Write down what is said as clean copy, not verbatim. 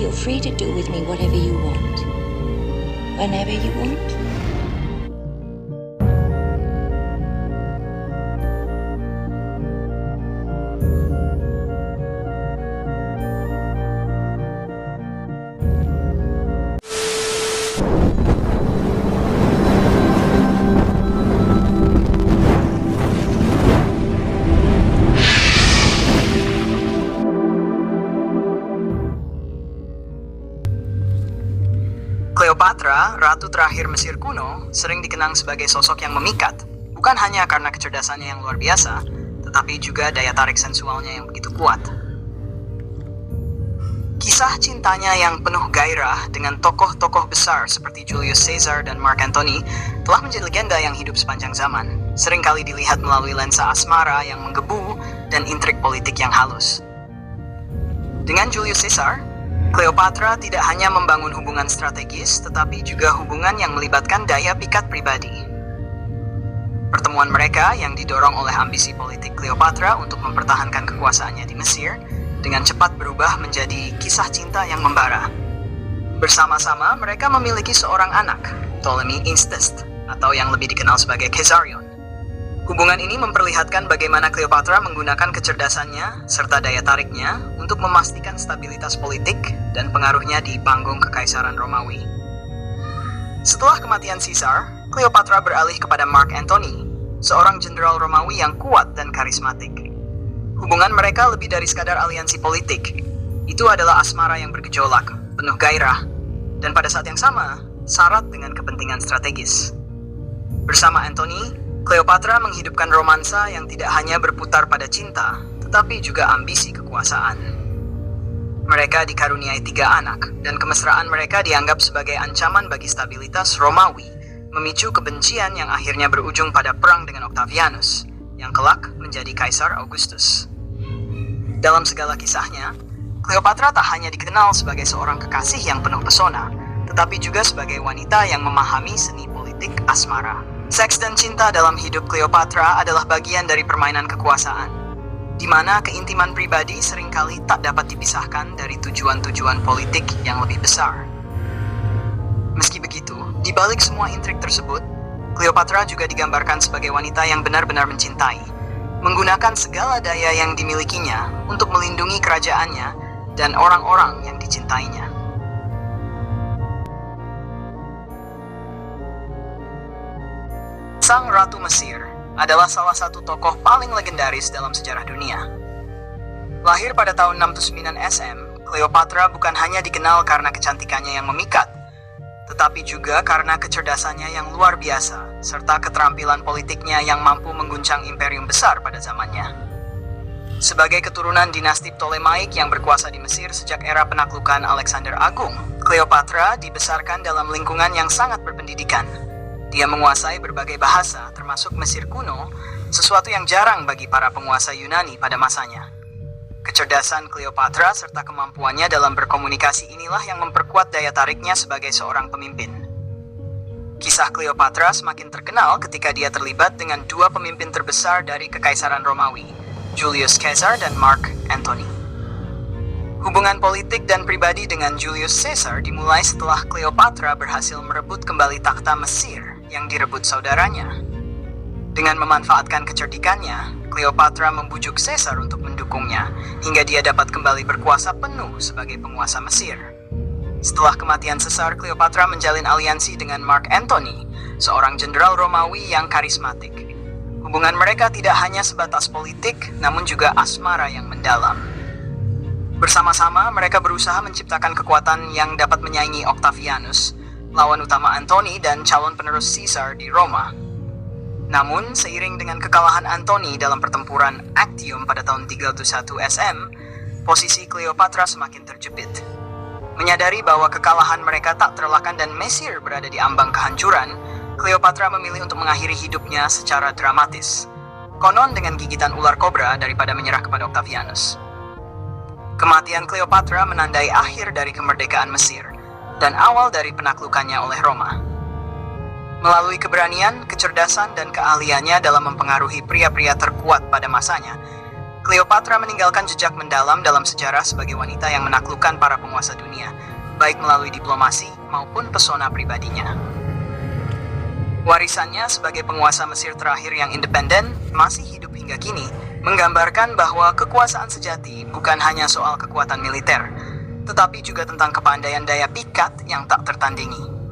feel free to do with me whatever you want, whenever you want. Cleopatra, ratu terakhir Mesir kuno, sering dikenang sebagai sosok yang memikat, bukan hanya karena kecerdasannya yang luar biasa, tetapi juga daya tarik sensualnya yang begitu kuat. Kisah cintanya yang penuh gairah dengan tokoh-tokoh besar seperti Julius Caesar dan Mark Antony telah menjadi legenda yang hidup sepanjang zaman, seringkali dilihat melalui lensa asmara yang menggebu dan intrik politik yang halus. Dengan Julius Caesar, Cleopatra tidak hanya membangun hubungan strategis, tetapi juga hubungan yang melibatkan daya pikat pribadi. Pertemuan mereka yang didorong oleh ambisi politik Cleopatra untuk mempertahankan kekuasaannya di Mesir, dengan cepat berubah menjadi kisah cinta yang membara. Bersama-sama mereka memiliki seorang anak, Ptolemy Instast, atau yang lebih dikenal sebagai Caesarion. Hubungan ini memperlihatkan bagaimana Cleopatra menggunakan kecerdasannya serta daya tariknya untuk memastikan stabilitas politik dan pengaruhnya di panggung Kekaisaran Romawi. Setelah kematian Caesar, Cleopatra beralih kepada Mark Antony, seorang jenderal Romawi yang kuat dan karismatik. Hubungan mereka lebih dari sekadar aliansi politik. Itu adalah asmara yang bergejolak, penuh gairah, dan pada saat yang sama, syarat dengan kepentingan strategis. Bersama Antony, Cleopatra menghidupkan romansa yang tidak hanya berputar pada cinta, tetapi juga ambisi kekuasaan. Mereka dikaruniai 3 anak, dan kemesraan mereka dianggap sebagai ancaman bagi stabilitas Romawi, memicu kebencian yang akhirnya berujung pada perang dengan Octavianus, yang kelak menjadi Kaisar Augustus. Dalam segala kisahnya, Cleopatra tak hanya dikenal sebagai seorang kekasih yang penuh pesona, tetapi juga sebagai wanita yang memahami seni politik asmara. Seks dan cinta dalam hidup Cleopatra adalah bagian dari permainan kekuasaan, di mana keintiman pribadi seringkali tak dapat dipisahkan dari tujuan-tujuan politik yang lebih besar. Meski begitu, di balik semua intrik tersebut, Cleopatra juga digambarkan sebagai wanita yang benar-benar mencintai, menggunakan segala daya yang dimilikinya untuk melindungi kerajaannya dan orang-orang yang dicintainya. Sang Ratu Mesir adalah salah satu tokoh paling legendaris dalam sejarah dunia. Lahir pada tahun 69 SM, Cleopatra bukan hanya dikenal karena kecantikannya yang memikat, tetapi juga karena kecerdasannya yang luar biasa, serta keterampilan politiknya yang mampu mengguncang imperium besar pada zamannya. Sebagai keturunan dinasti Ptolemaic yang berkuasa di Mesir sejak era penaklukan Alexander Agung, Cleopatra dibesarkan dalam lingkungan yang sangat berpendidikan. Dia menguasai berbagai bahasa, termasuk Mesir kuno, sesuatu yang jarang bagi para penguasa Yunani pada masanya. Kecerdasan Cleopatra serta kemampuannya dalam berkomunikasi inilah yang memperkuat daya tariknya sebagai seorang pemimpin. Kisah Cleopatra semakin terkenal ketika dia terlibat dengan 2 pemimpin terbesar dari Kekaisaran Romawi, Julius Caesar dan Mark Antony. Hubungan politik dan pribadi dengan Julius Caesar dimulai setelah Cleopatra berhasil merebut kembali takhta Mesir yang direbut saudaranya. Dengan memanfaatkan kecerdikannya, Cleopatra membujuk Caesar untuk mendukungnya, hingga dia dapat kembali berkuasa penuh sebagai penguasa Mesir. Setelah kematian Caesar, Cleopatra menjalin aliansi dengan Mark Antony, seorang jenderal Romawi yang karismatik. Hubungan mereka tidak hanya sebatas politik, namun juga asmara yang mendalam. Bersama-sama, mereka berusaha menciptakan kekuatan yang dapat menyaingi Octavianus, lawan utama Antony dan calon penerus Caesar di Roma. Namun, seiring dengan kekalahan Antony dalam pertempuran Actium pada tahun 301 SM, posisi Cleopatra semakin terjepit. Menyadari bahwa kekalahan mereka tak terelakkan dan Mesir berada di ambang kehancuran, Cleopatra memilih untuk mengakhiri hidupnya secara dramatis. Konon dengan gigitan ular kobra daripada menyerah kepada Octavianus. Kematian Cleopatra menandai akhir dari kemerdekaan Mesir dan awal dari penaklukannya oleh Roma. Melalui keberanian, kecerdasan, dan keahliannya dalam mempengaruhi pria-pria terkuat pada masanya, Cleopatra meninggalkan jejak mendalam dalam sejarah sebagai wanita yang menaklukkan para penguasa dunia, baik melalui diplomasi maupun pesona pribadinya. Warisannya sebagai penguasa Mesir terakhir yang independen masih hidup hingga kini, menggambarkan bahwa kekuasaan sejati bukan hanya soal kekuatan militer, tetapi juga tentang kepandaian daya pikat yang tak tertandingi.